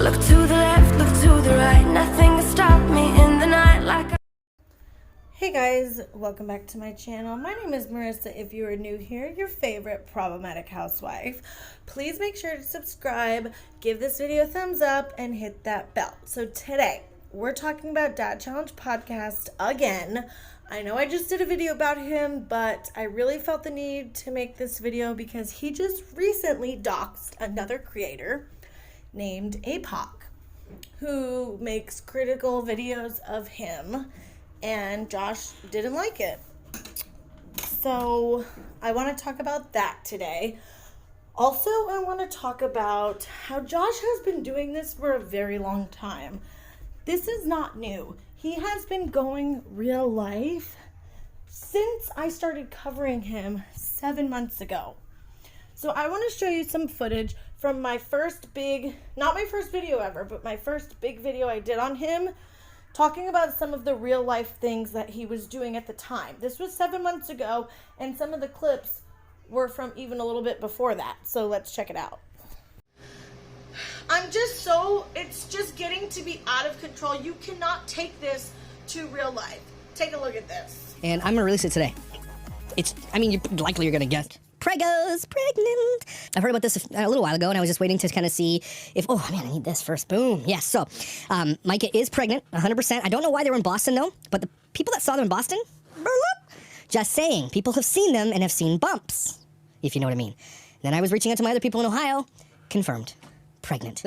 Look to the left, look to the right. Nothing can stop me in the night like Hey guys, welcome back to my channel. My name is Marissa. If you are new here, your favorite problematic housewife. Please make sure to subscribe, give this video a thumbs up, and hit that bell. So today, we're talking about Dad Challenge Podcast again. I know I just did a video about him, but I really felt the need to make this video because he just recently doxed another creator named Apoc, who makes critical videos of him. And Josh didn't like it. So I want to talk about that today. Also, I want to talk about how Josh has been doing this for a very long time. This is not new. He has been going real life since I started covering him 7 months ago. So I want to show you some footage from my first big, not my first video ever, but my first big video I did on him, talking about some of the real life things that he was doing at the time. This was 7 months ago, and some of the clips were from even a little bit before that. So let's check it out. It's just getting to be out of control. You cannot take this to real life. Take a look at this. And I'm gonna release it today. You're gonna guess. Preggers, pregnant. I've heard about this a little while ago, and I was just waiting to kind of see if, oh man, I need this first. Boom. Yes. So, Micah is pregnant, 100%. I don't know why they were in Boston though, but the people that saw them in Boston, just saying, people have seen them and have seen bumps, if you know what I mean. Then I was reaching out to my other people in Ohio, confirmed, pregnant.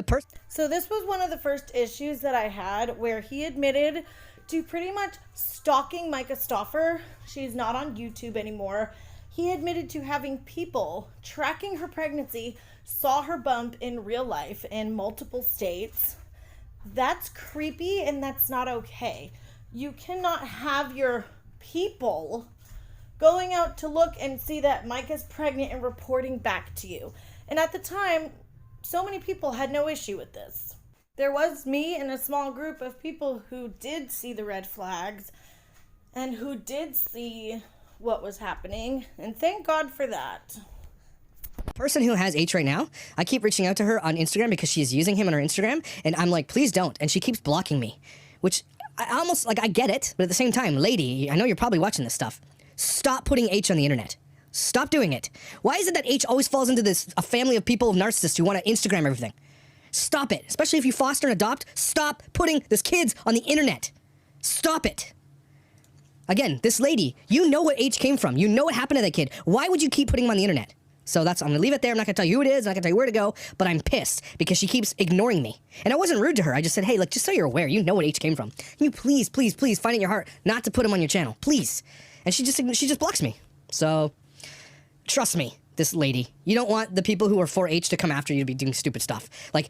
So this was one of the first issues that I had where he admitted to pretty much stalking Micah Stauffer. She's not on YouTube anymore. He admitted to having people tracking her pregnancy, saw her bump in real life in multiple states. That's creepy and that's not okay. You cannot have your people going out to look and see that Micah's pregnant and reporting back to you. And at the time, so many people had no issue with this. There was me and a small group of people who did see the red flags and who did see what was happening, and thank God for that. Person who has H right now, I keep reaching out to her on Instagram because she's using him on her Instagram, and I'm like, please don't, and she keeps blocking me, which I get it, but at the same time, lady, I know you're probably watching this stuff. Stop putting H on the internet. Stop doing it. Why is it that H always falls into a family of people, of narcissists who want to Instagram everything? Stop it. Especially if you foster and adopt, stop putting this kids on the internet. Stop it. Again, this lady, you know what H came from. You know what happened to that kid. Why would you keep putting him on the internet? So I'm going to leave it there. I'm not going to tell you who it is. I'm not going to tell you where to go. But I'm pissed because she keeps ignoring me. And I wasn't rude to her. I just said, hey, look, just so you're aware, you know what H came from. Can you please, please, please find it in your heart not to put him on your channel. Please. And she just blocks me. So trust me, this lady. You don't want the people who are for H to come after you to be doing stupid stuff. Like,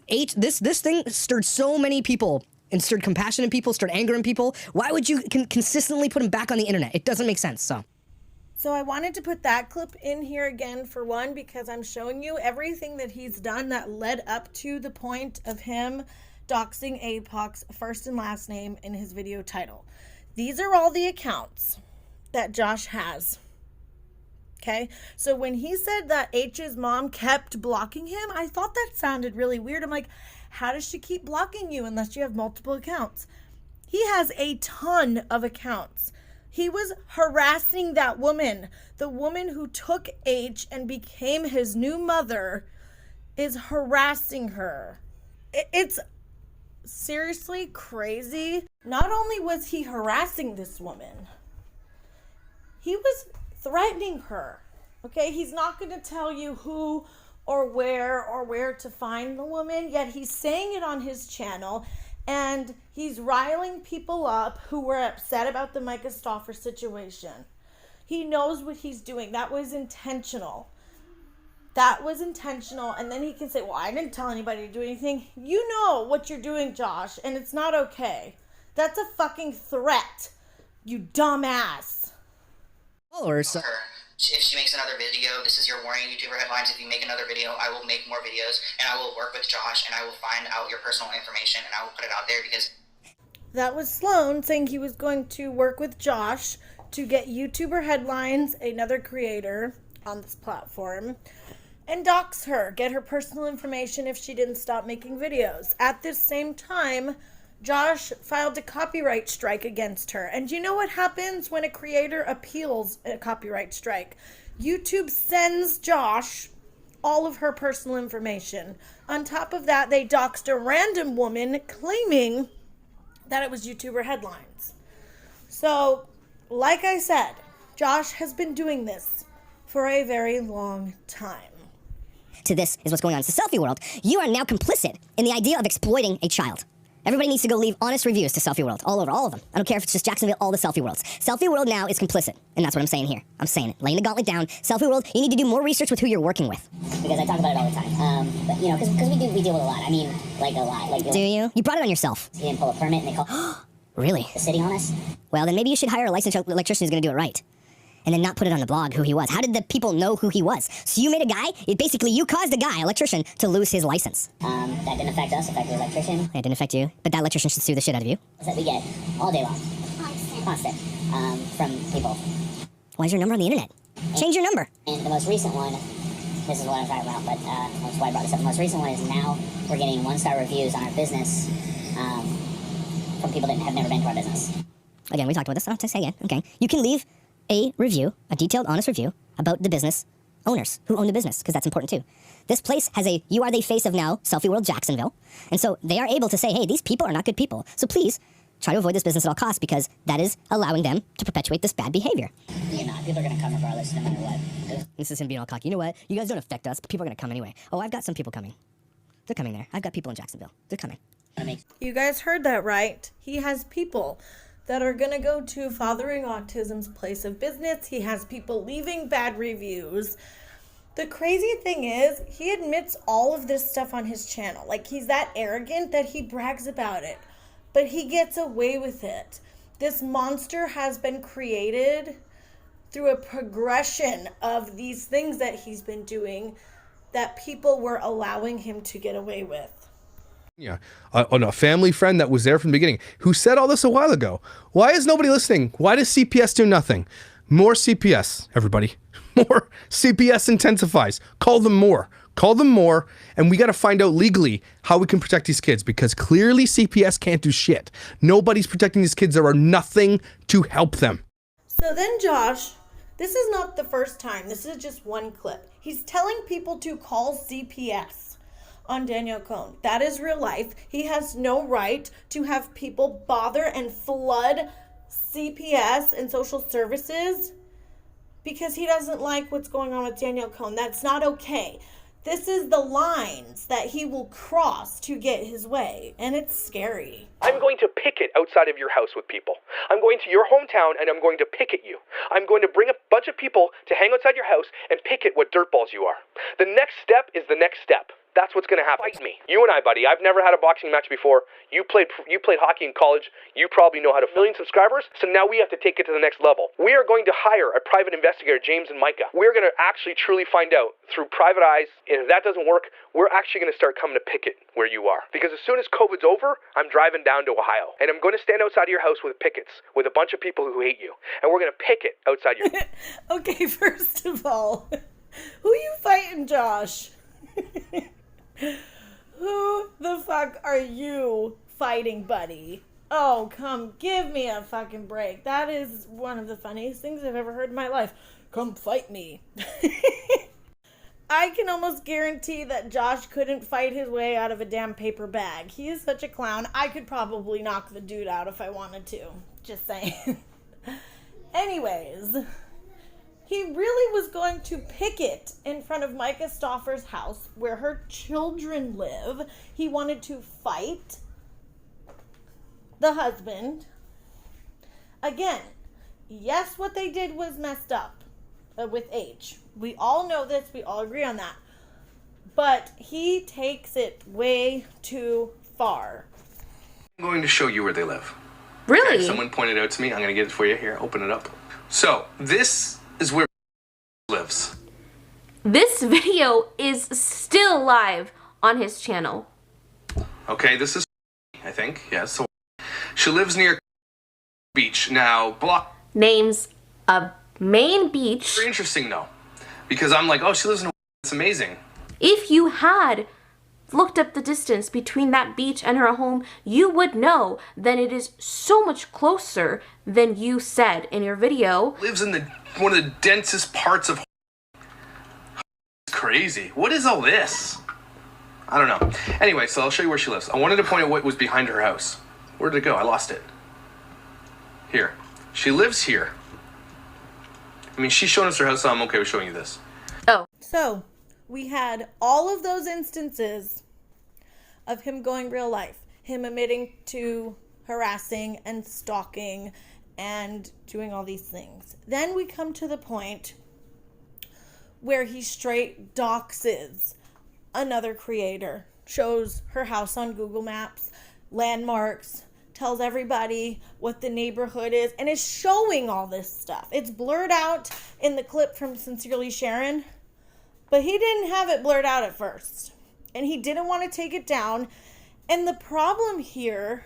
H, this thing stirred so many people and stirred compassion in people, stirred anger in people. Why would you consistently put him back on the internet? It doesn't make sense, So I wanted to put that clip in here again for one, because I'm showing you everything that he's done that led up to the point of him doxing Apoc's first and last name in his video title. These are all the accounts that Josh has. Okay, so when he said that H's mom kept blocking him, I thought that sounded really weird. I'm like, how does she keep blocking you unless you have multiple accounts? He has a ton of accounts. He was harassing that woman. The woman who took H and became his new mother is harassing her. It's seriously crazy. Not only was he harassing this woman, he was threatening her. Okay, he's not going to tell you who or where to find the woman, yet he's saying it on his channel, and he's riling people up who were upset about the Micah Stauffer situation. He knows what he's doing. That was intentional. That was intentional. And then he can say, well, I didn't tell anybody to do anything. You know what you're doing, Josh, and it's not okay. That's a fucking threat, you dumbass. Followers. If she makes another video, this is your warning, YouTuber headlines. If you make another video, I will make more videos, and I will work with Josh, and I will find out your personal information, and I will put it out there because... That was Sloan saying he was going to work with Josh to get YouTuber headlines, another creator on this platform, and dox her, get her personal information if she didn't stop making videos. At this same time, Josh filed a copyright strike against her. And you know what happens when a creator appeals a copyright strike? YouTube sends Josh all of her personal information. On top of that, they doxed a random woman claiming that it was YouTuber headlines. So, like I said, Josh has been doing this for a very long time. To this is what's going on. It's the selfie world. You are now complicit in the idea of exploiting a child. Everybody needs to go leave honest reviews to Selfie World, all over, all of them. I don't care if it's just Jacksonville, all the Selfie Worlds. Selfie World now is complicit, and that's what I'm saying here. I'm saying it, laying the gauntlet down. Selfie World, you need to do more research with who you're working with. Because I talk about it all the time. But you know, because we deal with a lot. I mean, like a lot. Like do you? You brought it on yourself. You didn't pull a permit, and they call. Really? The city on us. Well, then maybe you should hire a licensed electrician who's going to do it right. And then not put it on the blog who he was. How did the people know who he was? So you made a guy, basically you caused a guy, electrician, to lose his license. That didn't affect us, affected the electrician. It didn't affect you, but that electrician should sue the shit out of you. That we get all day long. Constant. From people. Why is your number on the internet? Change your number. And the most recent one, this is what I'm talking about, but that's why I brought this up. The most recent one is now we're getting 1-star reviews on our business from people that have never been to our business. Again, we talked about this. I'll say again. Okay. You can leave a review, a detailed, honest review about the business owners who own the business, because that's important too. This place has a you are the face of now Selfie World Jacksonville, and so they are able to say, hey, these people are not good people, so please try to avoid this business at all costs, because that is allowing them to perpetuate this bad behavior. You're not. People are going to come regardless, no matter what. This is him being all cocky. You know what? You guys don't affect us, but people are going to come anyway. Oh, I've got some people coming. They're coming there. I've got people in Jacksonville. They're coming. You guys heard that right. He has people that are going to go to Fathering Autism's place of business. He has people leaving bad reviews. The crazy thing is, he admits all of this stuff on his channel. Like, he's that arrogant that he brags about it. But he gets away with it. This monster has been created through a progression of these things that he's been doing that people were allowing him to get away with. Yeah, a family friend that was there from the beginning who said all this a while ago. Why is nobody listening? Why does CPS do nothing? More CPS, everybody. More CPS intensifies. Call them more. Call them more, and we got to find out legally how we can protect these kids, because clearly CPS can't do shit. Nobody's protecting these kids. There are nothing to help them. So then Josh, this is not the first time. This is just one clip. He's telling people to call CPS on Daniel Cohn. That is real life. He has no right to have people bother and flood CPS and social services because he doesn't like what's going on with Daniel Cohn. That's not okay. This is the lines that he will cross to get his way, and it's scary. I'm going to picket outside of your house with people. I'm going to your hometown and I'm going to picket you. I'm going to bring a bunch of people to hang outside your house and picket what dirtballs you are. The next step is the next step. That's what's going to happen. Fight me. You and I, buddy. I've never had a boxing match before. You played hockey in college. You probably know how to. 1 million subscribers. So now we have to take it to the next level. We are going to hire a private investigator, James and Micah. We're going to actually truly find out through private eyes. And if that doesn't work, we're actually going to start coming to picket where you are. Because as soon as COVID's over, I'm driving down to Ohio. And I'm going to stand outside of your house with pickets with a bunch of people who hate you. And we're going to picket outside your... Okay, first of all, who you fighting, Josh? Who the fuck are you fighting, buddy? Oh, come give me a fucking break. That is one of the funniest things I've ever heard in my life. Come fight me. I can almost guarantee that Josh couldn't fight his way out of a damn paper bag. He is such a clown. I could probably knock the dude out if I wanted to. Just saying. Anyways, he really was going to picket in front of Micah Stauffer's house where her children live. He wanted to fight the husband. Again, yes, what they did was messed up with H. We all know this. We all agree on that. But he takes it way too far. I'm going to show you where they live. Really? Okay, someone pointed out to me. I'm going to get it for you. Here, open it up. So, this is where lives. This video is still live on his channel. Okay, this is, I think, yes. So she lives near beach. Now, block. Names a main beach. Very interesting, though. Because I'm like, oh, she lives in It's amazing. If you had looked up the distance between that beach and her home, you would know that it is so much closer than you said in your video. Lives in one of the densest parts of. It's crazy. What is all this? I don't know. Anyway, so I'll show you where she lives. I wanted to point out what was behind her house. Where did it go? I lost it. Here. She lives here. I mean, she's showing us her house, so I'm okay with showing you this. Oh. So, we had all of those instances of him going real life. Him admitting to harassing and stalking and doing all these things. Then we come to the point where he straight doxes another creator. Shows her house on Google Maps, landmarks, tells everybody what the neighborhood is, and is showing all this stuff. It's blurred out in the clip from Sincerely Sharon, but he didn't have it blurred out at first. And he didn't want to take it down. And the problem here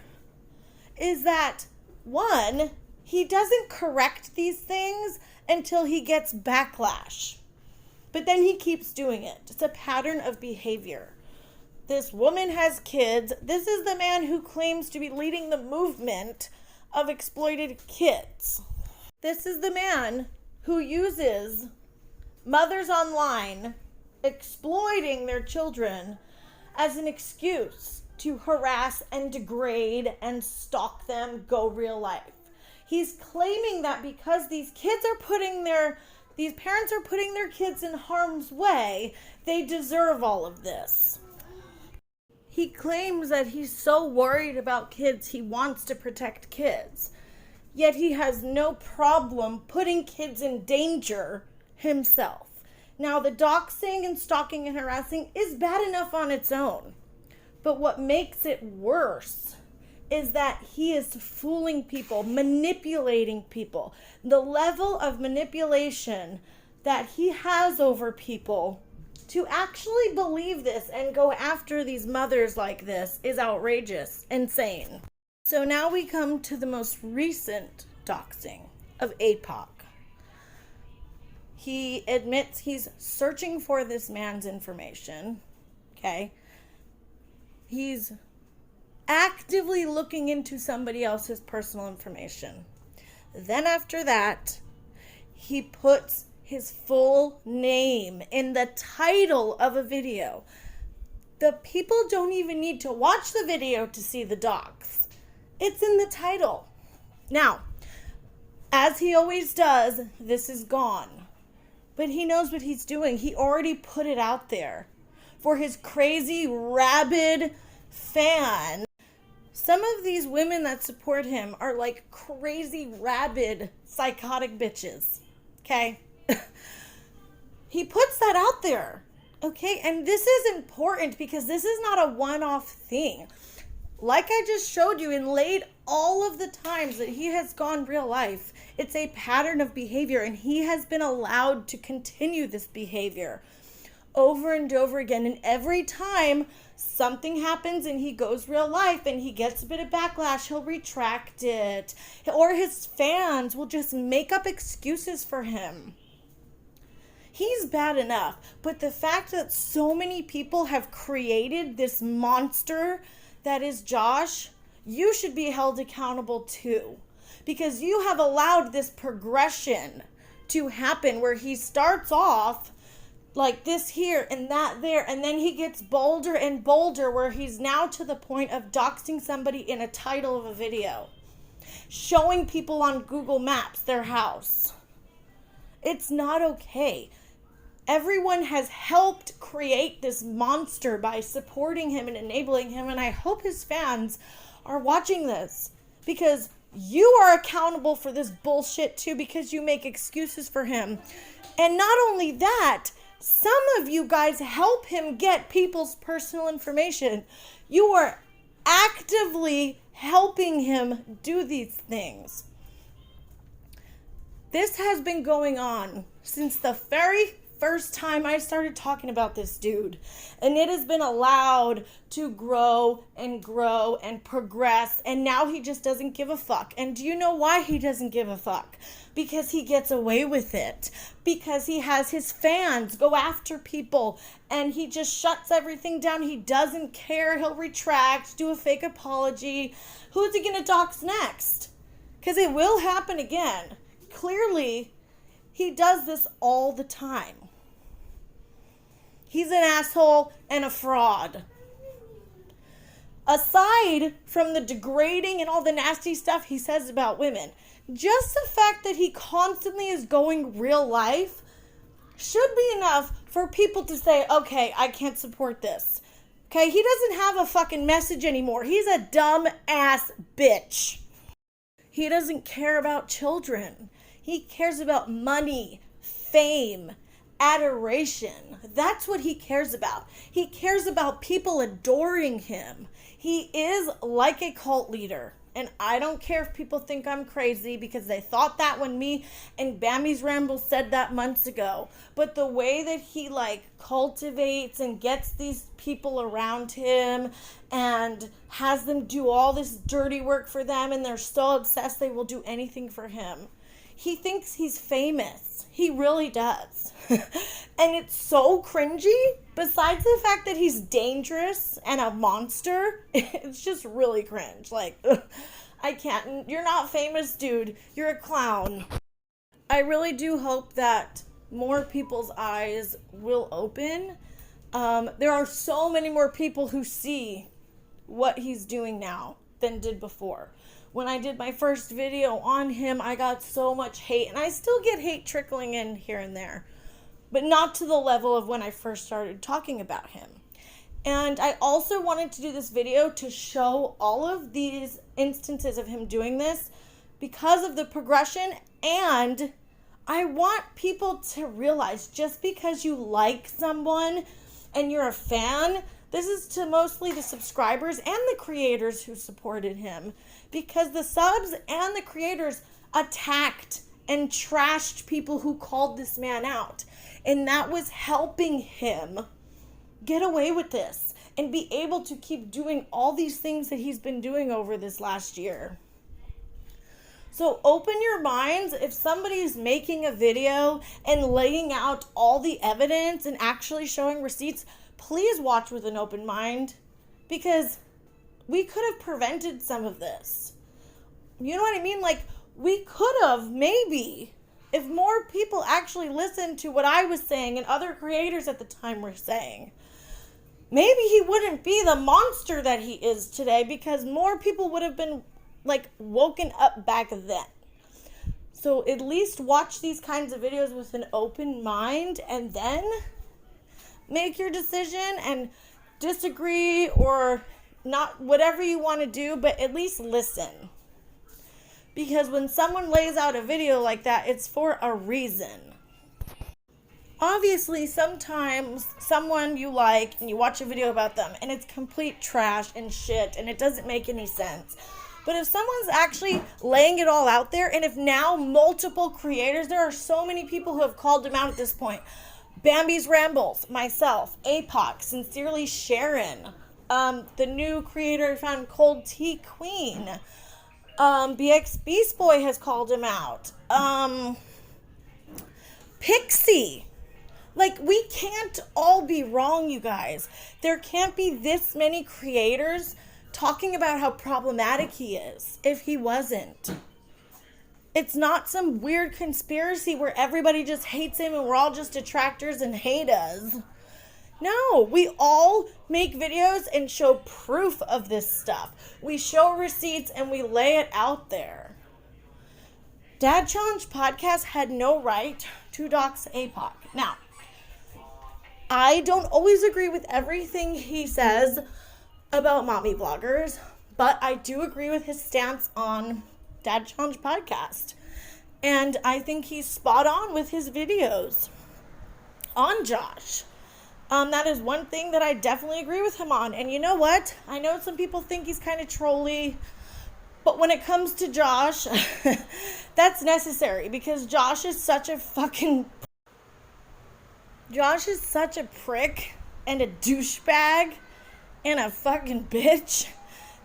is that, one, he doesn't correct these things until he gets backlash. But then he keeps doing it. It's a pattern of behavior. This woman has kids. This is the man who claims to be leading the movement of exploited kids. This is the man who uses mothers online exploiting their children as an excuse to harass and degrade and stalk them, go real life. He's claiming that because these parents are putting their kids in harm's way, they deserve all of this. He claims that he's so worried about kids, he wants to protect kids. Yet he has no problem putting kids in danger himself. Now, the doxing and stalking and harassing is bad enough on its own. But what makes it worse is that he is fooling people, manipulating people. The level of manipulation that he has over people to actually believe this and go after these mothers like this is outrageous, insane. So now we come to the most recent doxing of Apoc. He admits he's searching for this man's information, okay? He's actively looking into somebody else's personal information. Then after that, he puts his full name in the title of a video. The people don't even need to watch the video to see the docs. It's in the title. Now, as he always does, this is gone. But he knows what he's doing. He already put it out there for his crazy, rabid fan. Some of these women that support him are like crazy, rabid, psychotic bitches. Okay? He puts that out there. Okay? And this is important because this is not a one-off thing. Like I just showed you and laid all of the times that he has gone real life, it's a pattern of behavior, and he has been allowed to continue this behavior over and over again. And every time something happens and he goes real life and he gets a bit of backlash, he'll retract it. Or his fans will just make up excuses for him. He's bad enough. But the fact that so many people have created this monster that is Josh, you should be held accountable too. Because you have allowed this progression to happen where he starts off like this here and that there, and then he gets bolder and bolder where he's now to the point of doxing somebody in a title of a video, showing people on Google Maps their house. It's not okay. Everyone has helped create this monster by supporting him and enabling him, and I hope his fans are watching this because you are accountable for this bullshit too, because you make excuses for him. And not only that, some of you guys help him get people's personal information. You are actively helping him do these things. This has been going on since the very first time I started talking about this dude. And it has been allowed to grow and grow and progress. And now he just doesn't give a fuck. And do you know why he doesn't give a fuck? Because he gets away with it. Because he has his fans go after people. And he just shuts everything down. He doesn't care. He'll retract, do a fake apology. Who's he going to dox next? Because it will happen again. Clearly, he does this all the time. He's an asshole and a fraud. Aside from the degrading and all the nasty stuff he says about women, just the fact that he constantly is going real life should be enough for people to say, okay, I can't support this. Okay, he doesn't have a fucking message anymore. He's a dumb ass bitch. He doesn't care about children. He cares about money, fame, adoration. That's what he cares about. He cares about people adoring him. He is like a cult leader. And I don't care if people think I'm crazy because they thought that when me and Bambi's Ramble said that months ago. But the way that he cultivates and gets these people around him and has them do all this dirty work for them, and they're so obsessed they will do anything for him. He thinks he's famous. He really does. And it's so cringy. Besides the fact that he's dangerous and a monster, it's just really cringe. I can't. You're not famous, dude. You're a clown. I really do hope that more people's eyes will open. There are so many more people who see what he's doing now than did before. When I did my first video on him, I got so much hate, and I still get hate trickling in here and there, but not to the level of when I first started talking about him. And I also wanted to do this video to show all of these instances of him doing this because of the progression, and I want people to realize just because you like someone and you're a fan, this is to mostly the subscribers and the creators who supported him, because the subs and the creators attacked and trashed people who called this man out. And that was helping him get away with this and be able to keep doing all these things that he's been doing over this last year. So open your minds. If somebody's making a video and laying out all the evidence and actually showing receipts, please watch with an open mind, because we could have prevented some of this. You know what I mean? We could have, maybe, if more people actually listened to what I was saying and other creators at the time were saying. Maybe he wouldn't be the monster that he is today, because more people would have been woken up back then. So at least watch these kinds of videos with an open mind, and then make your decision and disagree or not, whatever you want to do, but at least listen. Because when someone lays out a video like that, it's for a reason. Obviously, sometimes someone you like and you watch a video about them and it's complete trash and shit and it doesn't make any sense. But if someone's actually laying it all out there, and if now multiple creators, there are so many people who have called him out at this point. Bambi's Rambles, myself, Apoc, Sincerely Sharon, the new creator I found, Cold Tea Queen, BX Beast Boy has called him out, Pixie. We can't all be wrong, you guys. There can't be this many creators talking about how problematic he is if he wasn't. It's not some weird conspiracy where everybody just hates him and we're all just detractors and hate us. No, we all make videos and show proof of this stuff. We show receipts and we lay it out there. Dad Challenge Podcast had no right to dox Apoc. Now, I don't always agree with everything he says about mommy vloggers, but I do agree with his stance on Dad Challenge Podcast. And I think he's spot on with his videos on Josh. That is one thing that I definitely agree with him on. And you know what? I know some people think he's kind of trolly, but when it comes to Josh, that's necessary, because Josh is such a fucking... Josh is such a prick and a douchebag and a fucking bitch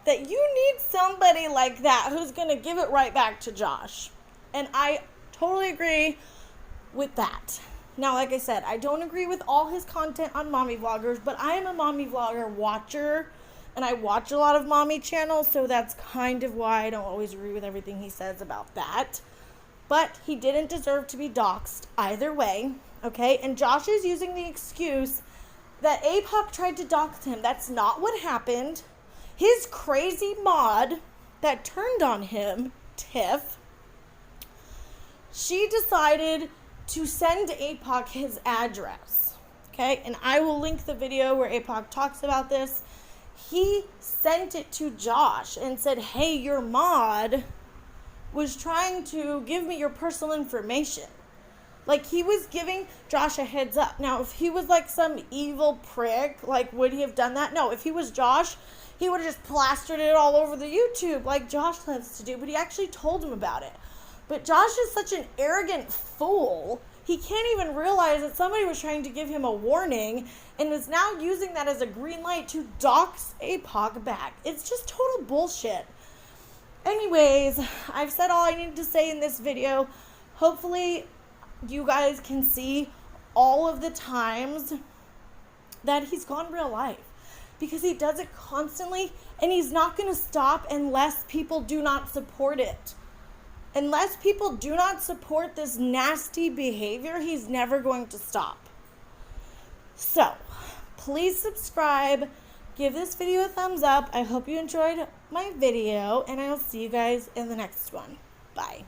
that you need somebody like that who's going to give it right back to Josh. And I totally agree with that. Now, like I said, I don't agree with all his content on mommy vloggers, but I am a mommy vlogger watcher, and I watch a lot of mommy channels, so that's kind of why I don't always agree with everything he says about that. But he didn't deserve to be doxxed either way, okay? And Josh is using the excuse that Apoc tried to dox him. That's not what happened. His crazy mod that turned on him, Tiff, she decided to send Apoc his address, okay? And I will link the video where Apoc talks about this. He sent it to Josh and said, hey, your mod was trying to give me your personal information. Like, he was giving Josh a heads up. Now, if he was like some evil prick, like, would he have done that? No, if he was Josh, he would have just plastered it all over the YouTube like Josh loves to do, but he actually told him about it. But Josh is such an arrogant fool, he can't even realize that somebody was trying to give him a warning and is now using that as a green light to dox Apoc back. It's just total bullshit. Anyways, I've said all I needed to say in this video. Hopefully, you guys can see all of the times that he's gone real life, because he does it constantly, and he's not going to stop unless people do not support it. Unless people do not support this nasty behavior, he's never going to stop. So, please subscribe, give this video a thumbs up. I hope you enjoyed my video, and I will see you guys in the next one. Bye.